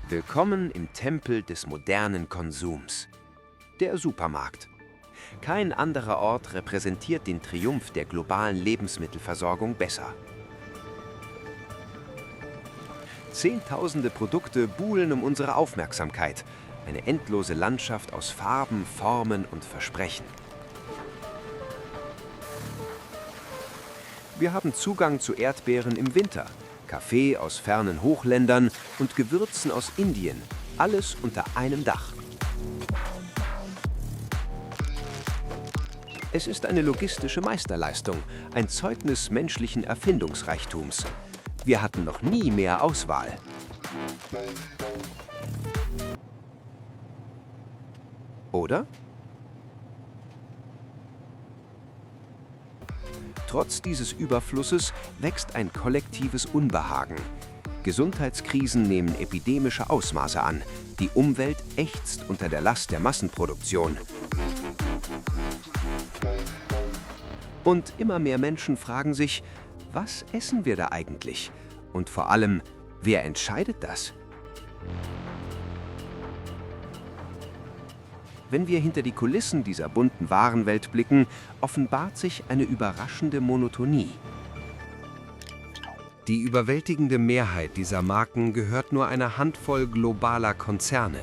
Willkommen im Tempel des modernen Konsums. Der Supermarkt. Kein anderer Ort repräsentiert den Triumph der globalen Lebensmittelversorgung besser. Zehntausende Produkte buhlen um unsere Aufmerksamkeit. Eine endlose Landschaft aus Farben, Formen und Versprechen. Wir haben Zugang zu Erdbeeren im Winter, Kaffee aus fernen Hochländern und Gewürzen aus Indien. Alles unter einem Dach. Es ist eine logistische Meisterleistung, ein Zeugnis menschlichen Erfindungsreichtums. Wir hatten noch nie mehr Auswahl. Oder? Trotz dieses Überflusses wächst ein kollektives Unbehagen. Gesundheitskrisen nehmen epidemische Ausmaße an. Die Umwelt ächzt unter der Last der Massenproduktion. Und immer mehr Menschen fragen sich, was essen wir da eigentlich? Und vor allem, wer entscheidet das? Wenn wir hinter die Kulissen dieser bunten Warenwelt blicken, offenbart sich eine überraschende Monotonie. Die überwältigende Mehrheit dieser Marken gehört nur einer Handvoll globaler Konzerne.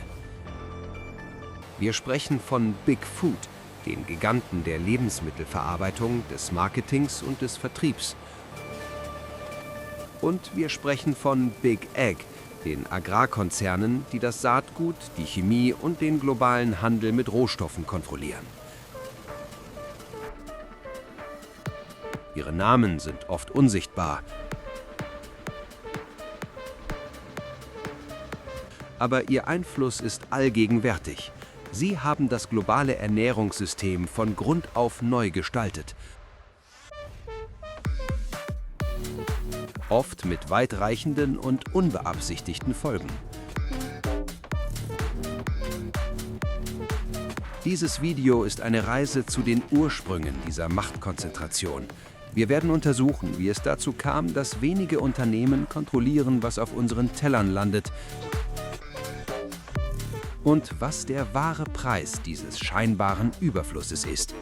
Wir sprechen von Big Food, den Giganten der Lebensmittelverarbeitung, des Marketings und des Vertriebs. Und wir sprechen von Big Ag, den Agrarkonzernen, die das Saatgut, die Chemie und den globalen Handel mit Rohstoffen kontrollieren. Ihre Namen sind oft unsichtbar. Aber ihr Einfluss ist allgegenwärtig. Sie haben das globale Ernährungssystem von Grund auf neu gestaltet. Oft mit weitreichenden und unbeabsichtigten Folgen. Dieses Video ist eine Reise zu den Ursprüngen dieser Machtkonzentration. Wir werden untersuchen, wie es dazu kam, dass wenige Unternehmen kontrollieren, was auf unseren Tellern landet und was der wahre Preis dieses scheinbaren Überflusses ist.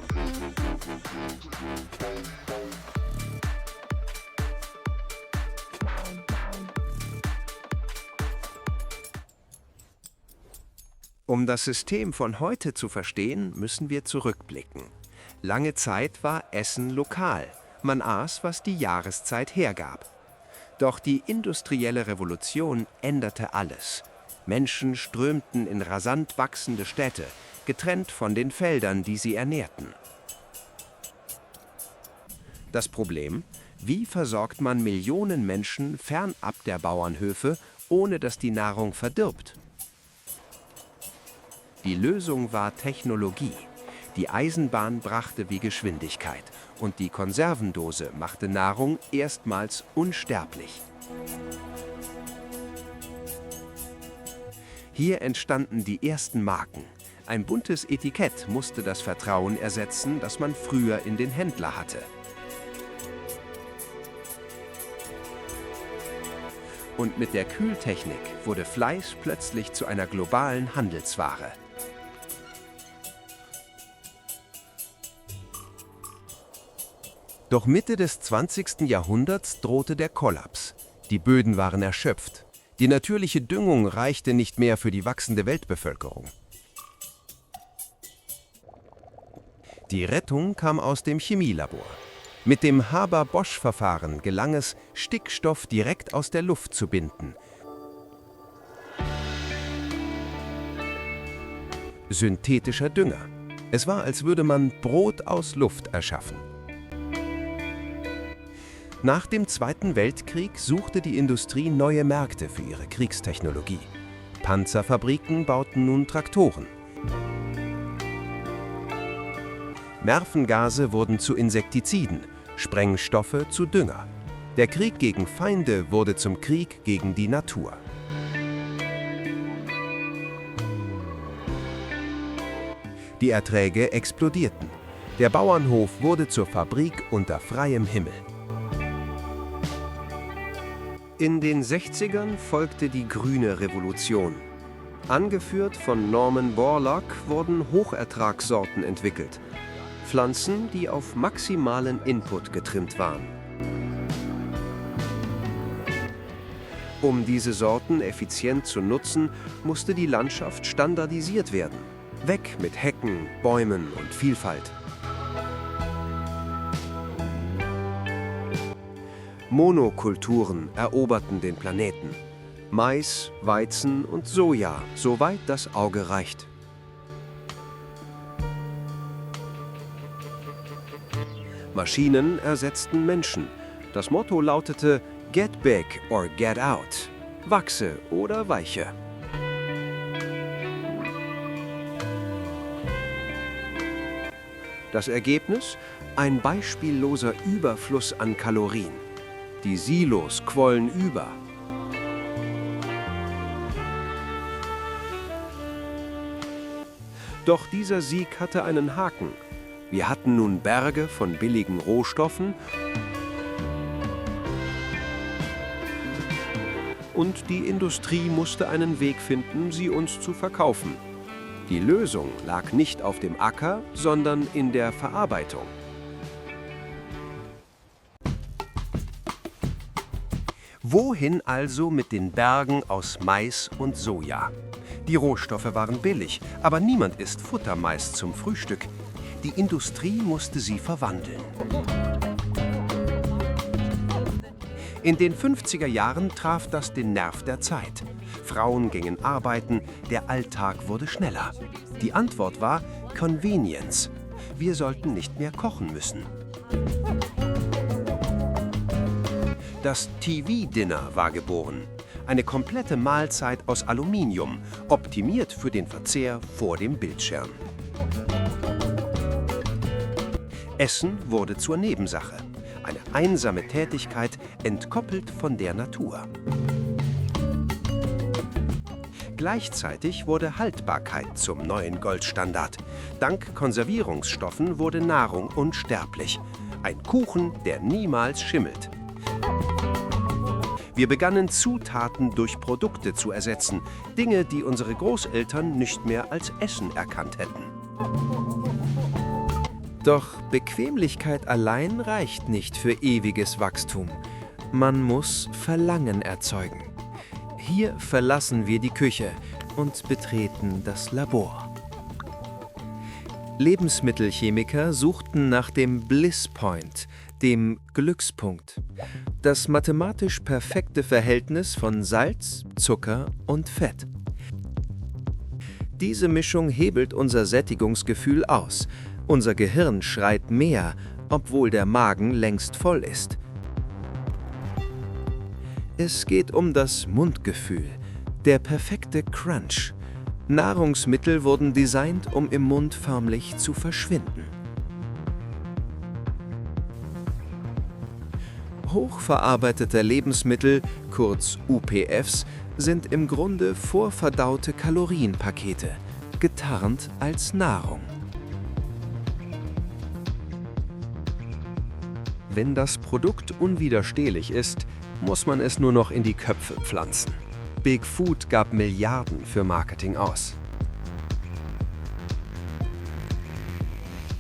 Um das System von heute zu verstehen, müssen wir zurückblicken. Lange Zeit war Essen lokal. Man aß, was die Jahreszeit hergab. Doch die industrielle Revolution änderte alles. Menschen strömten in rasant wachsende Städte, getrennt von den Feldern, die sie ernährten. Das Problem: Wie versorgt man Millionen Menschen fernab der Bauernhöfe, ohne dass die Nahrung verdirbt? Die Lösung war Technologie. Die Eisenbahn brachte wie Geschwindigkeit und die Konservendose machte Nahrung erstmals unsterblich. Hier entstanden die ersten Marken. Ein buntes Etikett musste das Vertrauen ersetzen, das man früher in den Händler hatte. Und mit der Kühltechnik wurde Fleisch plötzlich zu einer globalen Handelsware. Doch Mitte des 20. Jahrhunderts drohte der Kollaps. Die Böden waren erschöpft. Die natürliche Düngung reichte nicht mehr für die wachsende Weltbevölkerung. Die Rettung kam aus dem Chemielabor. Mit dem Haber-Bosch-Verfahren gelang es, Stickstoff direkt aus der Luft zu binden. Synthetischer Dünger. Es war, als würde man Brot aus Luft erschaffen. Nach dem Zweiten Weltkrieg suchte die Industrie neue Märkte für ihre Kriegstechnologie. Panzerfabriken bauten nun Traktoren. Nervengase wurden zu Insektiziden, Sprengstoffe zu Dünger. Der Krieg gegen Feinde wurde zum Krieg gegen die Natur. Die Erträge explodierten. Der Bauernhof wurde zur Fabrik unter freiem Himmel. In den 60ern folgte die Grüne Revolution. Angeführt von Norman Borlaug wurden Hochertragssorten entwickelt. Pflanzen, die auf maximalen Input getrimmt waren. Um diese Sorten effizient zu nutzen, musste die Landschaft standardisiert werden. Weg mit Hecken, Bäumen und Vielfalt. Monokulturen eroberten den Planeten. Mais, Weizen und Soja, soweit das Auge reicht. Maschinen ersetzten Menschen. Das Motto lautete Get big or get out. Wachse oder weiche. Das Ergebnis? Ein beispielloser Überfluss an Kalorien. Die Silos quollen über. Doch dieser Sieg hatte einen Haken. Wir hatten nun Berge von billigen Rohstoffen und die Industrie musste einen Weg finden, sie uns zu verkaufen. Die Lösung lag nicht auf dem Acker, sondern in der Verarbeitung. Wohin also mit den Bergen aus Mais und Soja? Die Rohstoffe waren billig, aber niemand isst Futtermais zum Frühstück. Die Industrie musste sie verwandeln. In den 50er Jahren traf das den Nerv der Zeit. Frauen gingen arbeiten, der Alltag wurde schneller. Die Antwort war Convenience. Wir sollten nicht mehr kochen müssen. Das TV-Dinner war geboren. Eine komplette Mahlzeit aus Aluminium, optimiert für den Verzehr vor dem Bildschirm. Essen wurde zur Nebensache. Eine einsame Tätigkeit, entkoppelt von der Natur. Gleichzeitig wurde Haltbarkeit zum neuen Goldstandard. Dank Konservierungsstoffen wurde Nahrung unsterblich. Ein Kuchen, der niemals schimmelt. Wir begannen Zutaten durch Produkte zu ersetzen, Dinge, die unsere Großeltern nicht mehr als Essen erkannt hätten. Doch Bequemlichkeit allein reicht nicht für ewiges Wachstum. Man muss Verlangen erzeugen. Hier verlassen wir die Küche und betreten das Labor. Lebensmittelchemiker suchten nach dem Bliss Point, dem Glückspunkt. Das mathematisch perfekte Verhältnis von Salz, Zucker und Fett. Diese Mischung hebelt unser Sättigungsgefühl aus. Unser Gehirn schreit mehr, obwohl der Magen längst voll ist. Es geht um das Mundgefühl, der perfekte Crunch. Nahrungsmittel wurden designt, um im Mund förmlich zu verschwinden. Hochverarbeitete Lebensmittel, kurz UPFs, sind im Grunde vorverdaute Kalorienpakete, getarnt als Nahrung. Wenn das Produkt unwiderstehlich ist, muss man es nur noch in die Köpfe pflanzen. Big Food gab Milliarden für Marketing aus.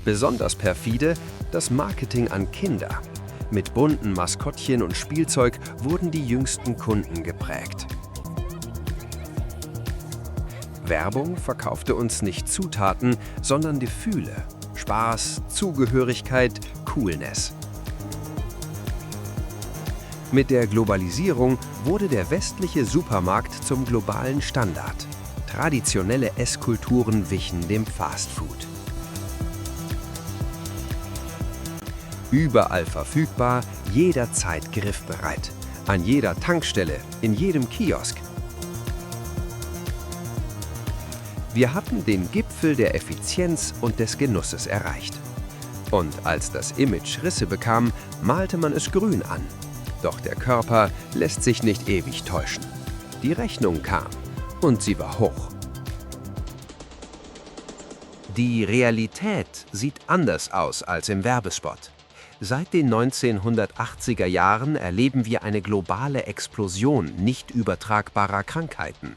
Besonders perfide das Marketing an Kinder. Mit bunten Maskottchen und Spielzeug wurden die jüngsten Kunden geprägt. Werbung verkaufte uns nicht Zutaten, sondern Gefühle. Spaß, Zugehörigkeit, Coolness. Mit der Globalisierung wurde der westliche Supermarkt zum globalen Standard. Traditionelle Esskulturen wichen dem Fastfood. Überall verfügbar, jederzeit griffbereit. An jeder Tankstelle, in jedem Kiosk. Wir hatten den Gipfel der Effizienz und des Genusses erreicht. Und als das Image Risse bekam, malte man es grün an. Doch der Körper lässt sich nicht ewig täuschen. Die Rechnung kam und sie war hoch. Die Realität sieht anders aus als im Werbespot. Seit den 1980er Jahren erleben wir eine globale Explosion nicht übertragbarer Krankheiten.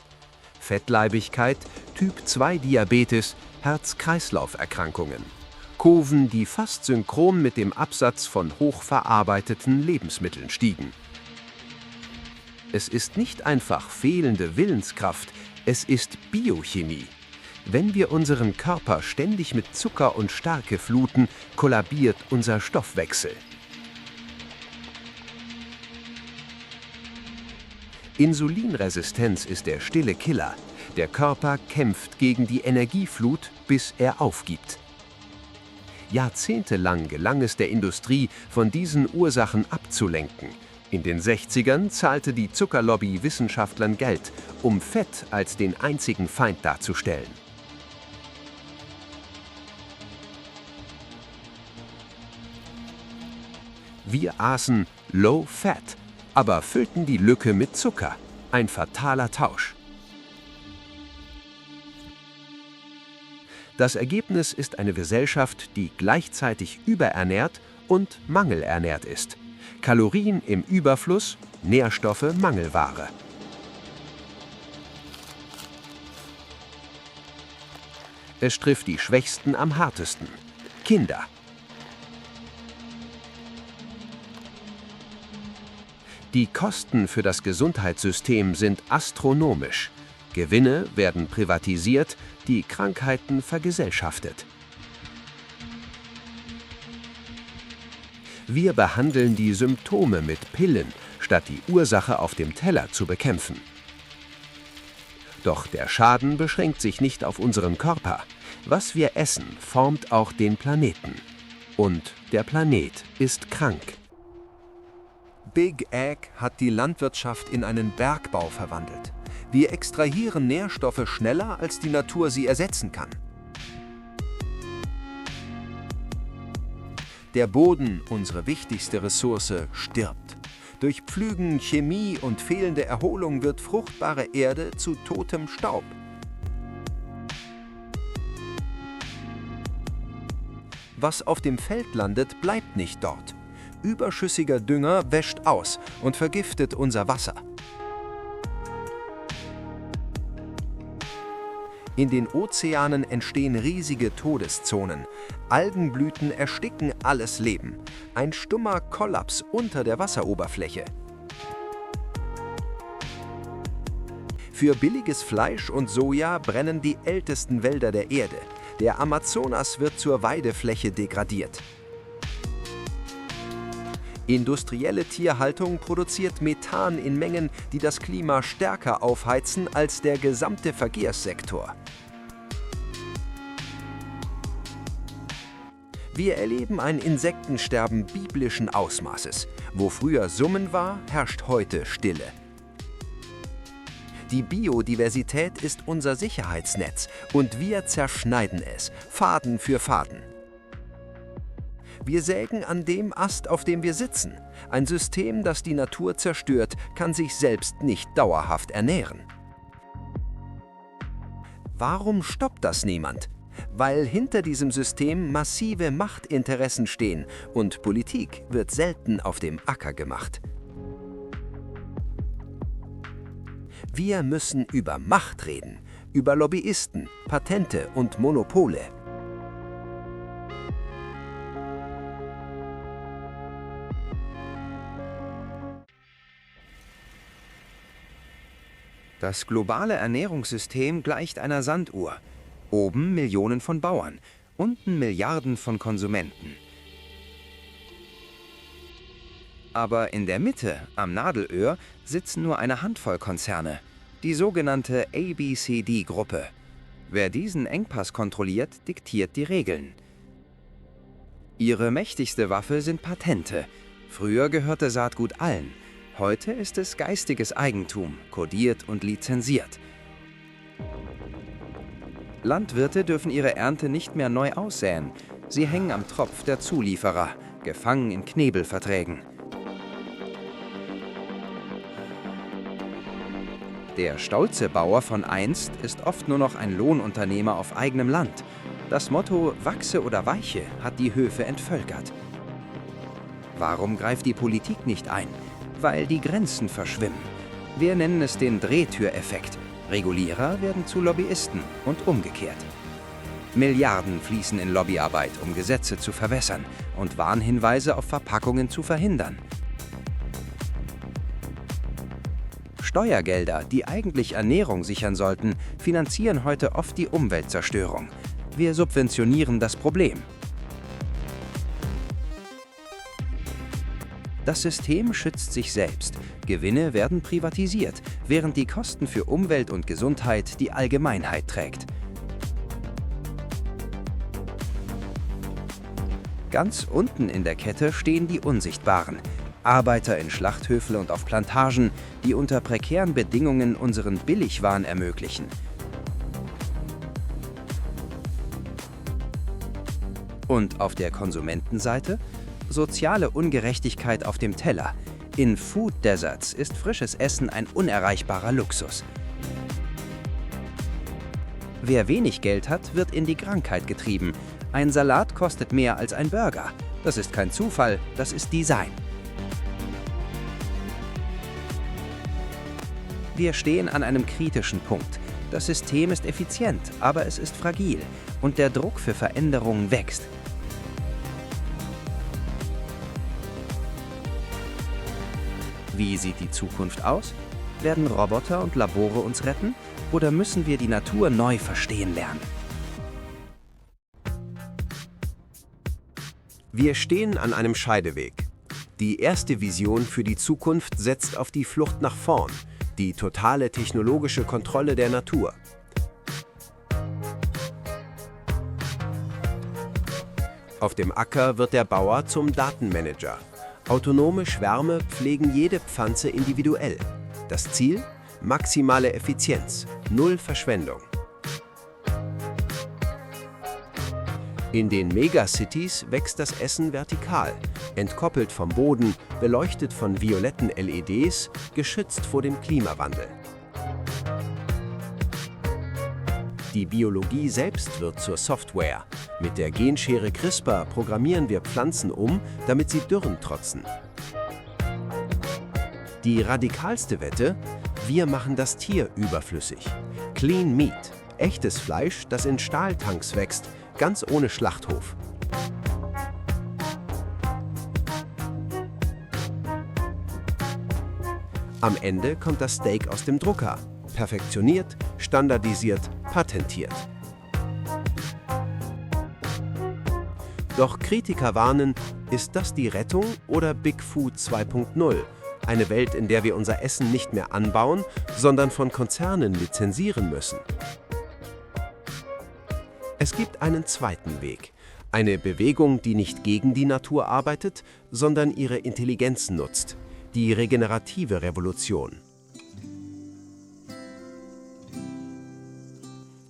Fettleibigkeit, Typ-2-Diabetes, Herz-Kreislauf-Erkrankungen. Kurven, die fast synchron mit dem Absatz von hochverarbeiteten Lebensmitteln stiegen. Es ist nicht einfach fehlende Willenskraft, es ist Biochemie. Wenn wir unseren Körper ständig mit Zucker und Stärke fluten, kollabiert unser Stoffwechsel. Insulinresistenz ist der stille Killer. Der Körper kämpft gegen die Energieflut, bis er aufgibt. Jahrzehntelang gelang es der Industrie, von diesen Ursachen abzulenken. In den 60ern zahlte die Zuckerlobby Wissenschaftlern Geld, um Fett als den einzigen Feind darzustellen. Wir aßen Low Fat, aber füllten die Lücke mit Zucker. Ein fataler Tausch. Das Ergebnis ist eine Gesellschaft, die gleichzeitig überernährt und mangelernährt ist. Kalorien im Überfluss, Nährstoffe Mangelware. Es trifft die Schwächsten am härtesten: Kinder. Die Kosten für das Gesundheitssystem sind astronomisch. Gewinne werden privatisiert, die Krankheiten vergesellschaftet. Wir behandeln die Symptome mit Pillen, statt die Ursache auf dem Teller zu bekämpfen. Doch der Schaden beschränkt sich nicht auf unseren Körper. Was wir essen, formt auch den Planeten. Und der Planet ist krank. Big Ag hat die Landwirtschaft in einen Bergbau verwandelt. Wir extrahieren Nährstoffe schneller, als die Natur sie ersetzen kann. Der Boden, unsere wichtigste Ressource, stirbt. Durch Pflügen, Chemie und fehlende Erholung wird fruchtbare Erde zu totem Staub. Was auf dem Feld landet, bleibt nicht dort. Überschüssiger Dünger wäscht aus und vergiftet unser Wasser. In den Ozeanen entstehen riesige Todeszonen. Algenblüten ersticken alles Leben. Ein stummer Kollaps unter der Wasseroberfläche. Für billiges Fleisch und Soja brennen die ältesten Wälder der Erde. Der Amazonas wird zur Weidefläche degradiert. Industrielle Tierhaltung produziert Methan in Mengen, die das Klima stärker aufheizen als der gesamte Verkehrssektor. Wir erleben ein Insektensterben biblischen Ausmaßes. Wo früher Summen war, herrscht heute Stille. Die Biodiversität ist unser Sicherheitsnetz und wir zerschneiden es, Faden für Faden. Wir sägen an dem Ast, auf dem wir sitzen. Ein System, das die Natur zerstört, kann sich selbst nicht dauerhaft ernähren. Warum stoppt das niemand? Weil hinter diesem System massive Machtinteressen stehen und Politik wird selten auf dem Acker gemacht. Wir müssen über Macht reden, über Lobbyisten, Patente und Monopole. Das globale Ernährungssystem gleicht einer Sanduhr. Oben Millionen von Bauern, unten Milliarden von Konsumenten. Aber in der Mitte, am Nadelöhr, sitzen nur eine Handvoll Konzerne, die sogenannte ABCD-Gruppe. Wer diesen Engpass kontrolliert, diktiert die Regeln. Ihre mächtigste Waffe sind Patente. Früher gehörte Saatgut allen. Heute ist es geistiges Eigentum, kodiert und lizenziert. Landwirte dürfen ihre Ernte nicht mehr neu aussäen. Sie hängen am Tropf der Zulieferer, gefangen in Knebelverträgen. Der stolze Bauer von einst ist oft nur noch ein Lohnunternehmer auf eigenem Land. Das Motto „Wachse oder weiche“ hat die Höfe entvölkert. Warum greift die Politik nicht ein? Weil die Grenzen verschwimmen. Wir nennen es den Drehtüreffekt. Regulierer werden zu Lobbyisten und umgekehrt. Milliarden fließen in Lobbyarbeit, um Gesetze zu verwässern und Warnhinweise auf Verpackungen zu verhindern. Steuergelder, die eigentlich Ernährung sichern sollten, finanzieren heute oft die Umweltzerstörung. Wir subventionieren das Problem. Das System schützt sich selbst. Gewinne werden privatisiert, während die Kosten für Umwelt und Gesundheit die Allgemeinheit trägt. Ganz unten in der Kette stehen die Unsichtbaren. Arbeiter in Schlachthöfen und auf Plantagen, die unter prekären Bedingungen unseren Billigwaren ermöglichen. Und auf der Konsumentenseite? Soziale Ungerechtigkeit auf dem Teller. In Food Deserts ist frisches Essen ein unerreichbarer Luxus. Wer wenig Geld hat, wird in die Krankheit getrieben. Ein Salat kostet mehr als ein Burger. Das ist kein Zufall, das ist Design. Wir stehen an einem kritischen Punkt. Das System ist effizient, aber es ist fragil und der Druck für Veränderungen wächst. Wie sieht die Zukunft aus? Werden Roboter und Labore uns retten? Oder müssen wir die Natur neu verstehen lernen? Wir stehen an einem Scheideweg. Die erste Vision für die Zukunft setzt auf die Flucht nach vorn, die totale technologische Kontrolle der Natur. Auf dem Acker wird der Bauer zum Datenmanager. Autonome Schwärme pflegen jede Pflanze individuell. Das Ziel? Maximale Effizienz, null Verschwendung. In den Megacities wächst das Essen vertikal, entkoppelt vom Boden, beleuchtet von violetten LEDs, geschützt vor dem Klimawandel. Die Biologie selbst wird zur Software. Mit der Genschere CRISPR programmieren wir Pflanzen um, damit sie Dürren trotzen. Die radikalste Wette? Wir machen das Tier überflüssig. Clean Meat, echtes Fleisch, das in Stahltanks wächst, ganz ohne Schlachthof. Am Ende kommt das Steak aus dem Drucker. Perfektioniert, standardisiert, patentiert. Doch Kritiker warnen, ist das die Rettung oder Big Food 2.0? Eine Welt, in der wir unser Essen nicht mehr anbauen, sondern von Konzernen lizenzieren müssen. Es gibt einen zweiten Weg. Eine Bewegung, die nicht gegen die Natur arbeitet, sondern ihre Intelligenz nutzt. Die regenerative Revolution.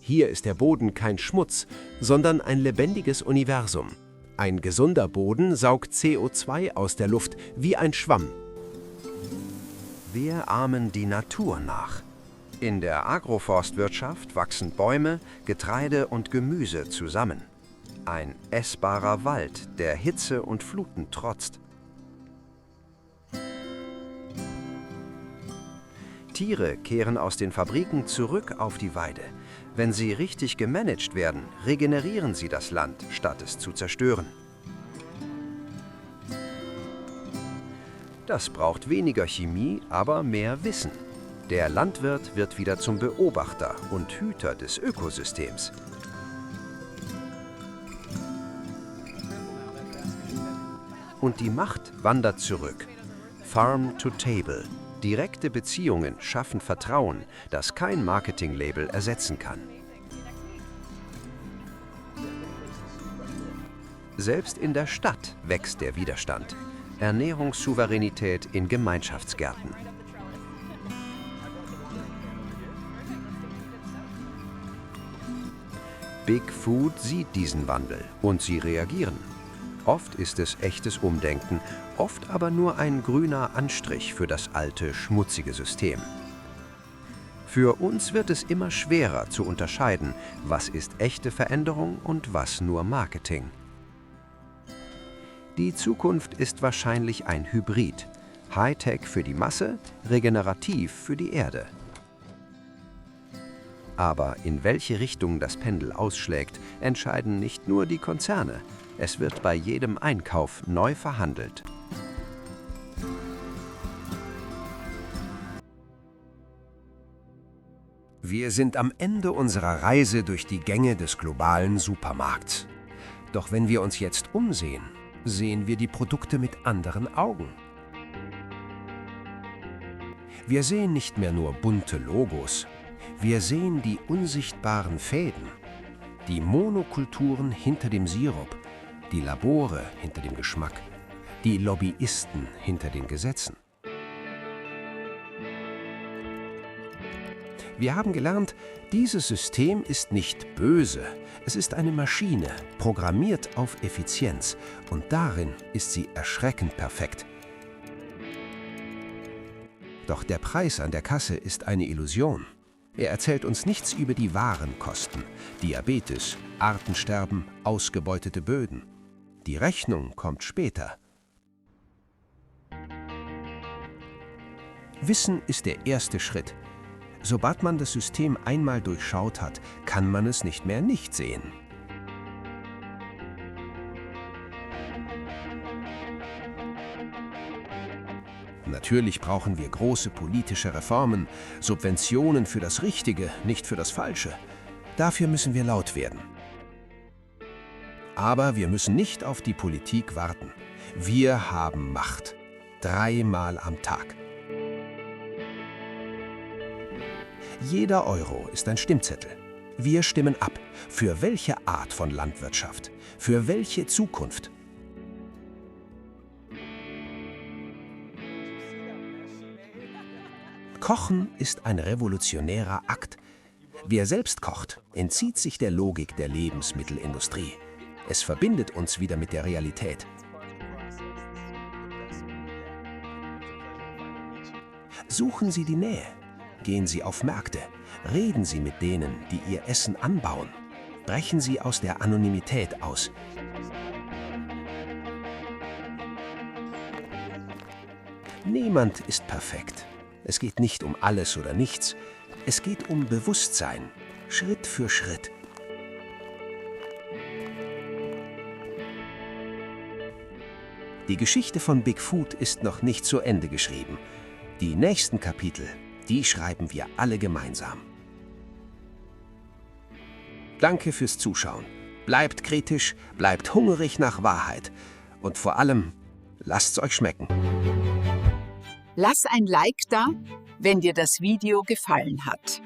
Hier ist der Boden kein Schmutz, sondern ein lebendiges Universum. Ein gesunder Boden saugt CO2 aus der Luft wie ein Schwamm. Wir ahmen die Natur nach. In der Agroforstwirtschaft wachsen Bäume, Getreide und Gemüse zusammen. Ein essbarer Wald, der Hitze und Fluten trotzt. Tiere kehren aus den Fabriken zurück auf die Weide. Wenn sie richtig gemanagt werden, regenerieren sie das Land, statt es zu zerstören. Das braucht weniger Chemie, aber mehr Wissen. Der Landwirt wird wieder zum Beobachter und Hüter des Ökosystems. Und die Macht wandert zurück. Farm to Table. Direkte Beziehungen schaffen Vertrauen, das kein Marketinglabel ersetzen kann. Selbst in der Stadt wächst der Widerstand. Ernährungssouveränität in Gemeinschaftsgärten. Big Food sieht diesen Wandel und sie reagieren. Oft ist es echtes Umdenken, oft aber nur ein grüner Anstrich für das alte, schmutzige System. Für uns wird es immer schwerer zu unterscheiden, was ist echte Veränderung und was nur Marketing. Die Zukunft ist wahrscheinlich ein Hybrid. Hightech für die Masse, regenerativ für die Erde. Aber in welche Richtung das Pendel ausschlägt, entscheiden nicht nur die Konzerne. Es wird bei jedem Einkauf neu verhandelt. Wir sind am Ende unserer Reise durch die Gänge des globalen Supermarkts. Doch wenn wir uns jetzt umsehen, sehen wir die Produkte mit anderen Augen. Wir sehen nicht mehr nur bunte Logos. Wir sehen die unsichtbaren Fäden, die Monokulturen hinter dem Sirup, die Labore hinter dem Geschmack, die Lobbyisten hinter den Gesetzen. Wir haben gelernt, dieses System ist nicht böse, es ist eine Maschine, programmiert auf Effizienz, und darin ist sie erschreckend perfekt. Doch der Preis an der Kasse ist eine Illusion. Er erzählt uns nichts über die wahren Kosten: Diabetes, Artensterben, ausgebeutete Böden. Die Rechnung kommt später. Wissen ist der erste Schritt. Sobald man das System einmal durchschaut hat, kann man es nicht mehr nicht sehen. Natürlich brauchen wir große politische Reformen, Subventionen für das Richtige, nicht für das Falsche. Dafür müssen wir laut werden. Aber wir müssen nicht auf die Politik warten. Wir haben Macht. 3-mal am Tag. Jeder Euro ist ein Stimmzettel. Wir stimmen ab. Für welche Art von Landwirtschaft? Für welche Zukunft? Kochen ist ein revolutionärer Akt. Wer selbst kocht, entzieht sich der Logik der Lebensmittelindustrie. Es verbindet uns wieder mit der Realität. Suchen Sie die Nähe. Gehen Sie auf Märkte. Reden Sie mit denen, die Ihr Essen anbauen. Brechen Sie aus der Anonymität aus. Niemand ist perfekt. Es geht nicht um alles oder nichts. Es geht um Bewusstsein, Schritt für Schritt. Die Geschichte von Big Food ist noch nicht zu Ende geschrieben. Die nächsten Kapitel, die schreiben wir alle gemeinsam. Danke fürs Zuschauen. Bleibt kritisch, bleibt hungrig nach Wahrheit. Und vor allem, lasst's euch schmecken. Lass ein Like da, wenn dir das Video gefallen hat.